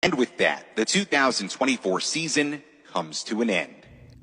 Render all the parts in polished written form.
And with that, the 2024 season comes to an end.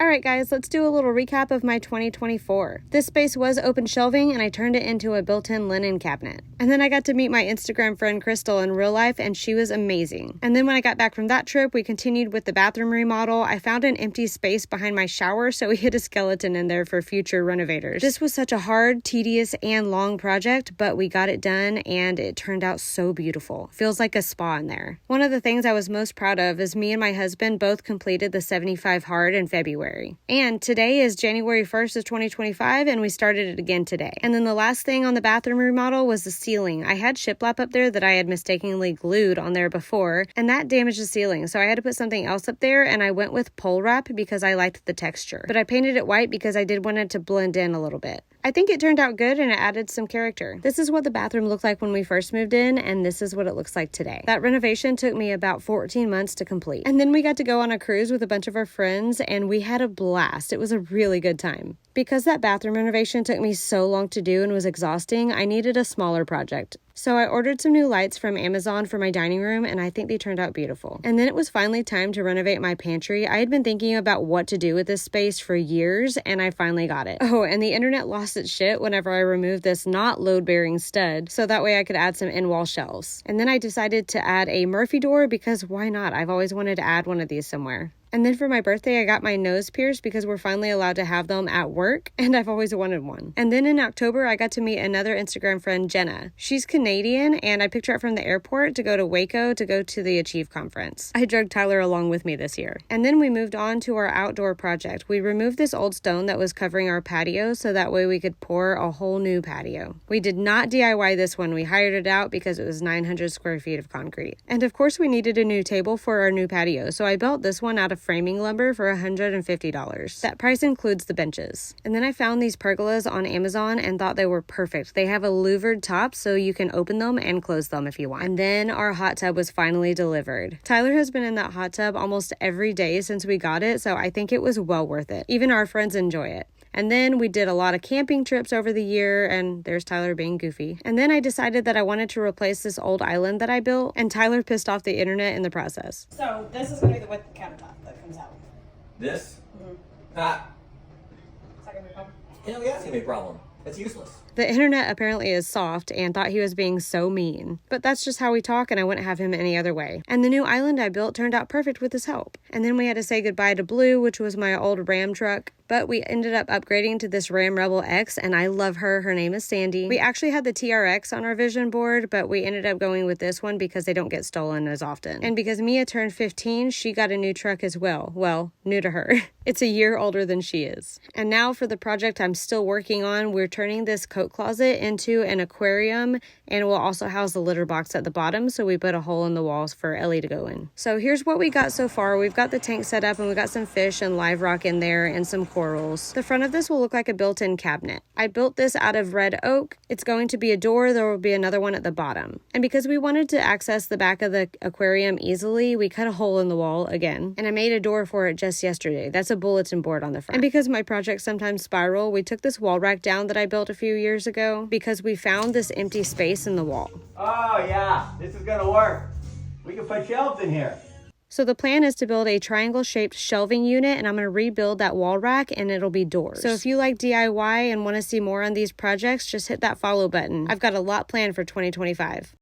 Alright guys, let's do a little recap of my 2024. This space was open shelving and I turned it into a built-in linen cabinet. And then I got to meet my Instagram friend Crystal in real life and she was amazing. And then when I got back from that trip, we continued with the bathroom remodel. I found an empty space behind my shower, so we hid a skeleton in there for future renovators. This was such a hard, tedious, and long project, but we got it done and it turned out so beautiful. Feels like a spa in there. One of the things I was most proud of is me and my husband both completed the 75 hard in February. And today is January 1st of 2025 and we started it again today. And then the last thing on the bathroom remodel was the ceiling. I had shiplap up there that I had mistakenly glued on there before and that damaged the ceiling. So I had to put something else up there and I went with pole wrap because I liked the texture. But I painted it white because I did want it to blend in a little bit. I think it turned out good and it added some character. This is what the bathroom looked like when we first moved in and this is what it looks like today. That renovation took me about 14 months to complete. And then we got to go on a cruise with a bunch of our friends and we had a blast. It was a really good time. Because that bathroom renovation took me so long to do and was exhausting, I needed a smaller project. So I ordered some new lights from Amazon for my dining room and I think they turned out beautiful. And then it was finally time to renovate my pantry. I had been thinking about what to do with this space for years and I finally got it. Oh, and the internet lost its shit whenever I removed this not load-bearing stud, so that way I could add some in-wall shelves. And then I decided to add a Murphy door because why not? I've always wanted to add one of these somewhere. And then for my birthday, I got my nose pierced because we're finally allowed to have them at work, and I've always wanted one. And then in October, I got to meet another Instagram friend, Jenna. She's Canadian, and I picked her up from the airport to go to Waco to go to the Achieve conference. I drugged Tyler along with me this year. And then we moved on to our outdoor project. We removed this old stone that was covering our patio, so that way we could pour a whole new patio. We did not DIY this one. We hired it out because it was 900 square feet of concrete. And of course, we needed a new table for our new patio, so I built this one out of framing lumber for $150. That price includes the benches. And then I found these pergolas on Amazon and thought they were perfect. They have a louvered top so you can open them and close them if you want. And then our hot tub was finally delivered. Tyler has been in that hot tub almost every day since we got it, so I think it was well worth it. Even our friends enjoy it. And then we did a lot of camping trips over the year, and there's Tyler being goofy. And then I decided that I wanted to replace this old island that I built, and Tyler pissed off the internet in the process. So this is going to be the width of the countertop that comes out. This? Mm-hmm. Ah. Is that going to be a problem? Yeah, that's going to be a problem. It's useless. The internet apparently is soft and thought he was being so mean. But that's just how we talk and I wouldn't have him any other way. And the new island I built turned out perfect with his help. And then we had to say goodbye to Blue, which was my old Ram truck. But we ended up upgrading to this Ram Rebel X and I love her. Her name is Sandy. We actually had the TRX on our vision board, but we ended up going with this one because they don't get stolen as often. And because Mia turned 15, she got a new truck as well. Well, new to her. It's a year older than she is. And now for the project I'm still working on, we're turning this coat closet into an aquarium and we'll also house the litter box at the bottom, so we put a hole in the walls for Ellie to go in. So here's what we got so far. We've got the tank set up and we got some fish and live rock in there and some corals. The front of this will look like a built-in cabinet. I built this out of red oak. It's going to be a door. There will be another one at the bottom. And because we wanted to access the back of the aquarium easily, we cut a hole in the wall again. And I made a door for it just yesterday. That's a bulletin board on the front. And because my projects sometimes spiral, we took this wall rack down that I built a few years ago because we found this empty space in the wall. Oh yeah, this is gonna work. We can put shelves in here. So the plan is to build a triangle-shaped shelving unit and I'm going to rebuild that wall rack and it'll be doors. So if you like DIY and want to see more on these projects, just hit that follow button. I've got a lot planned for 2025.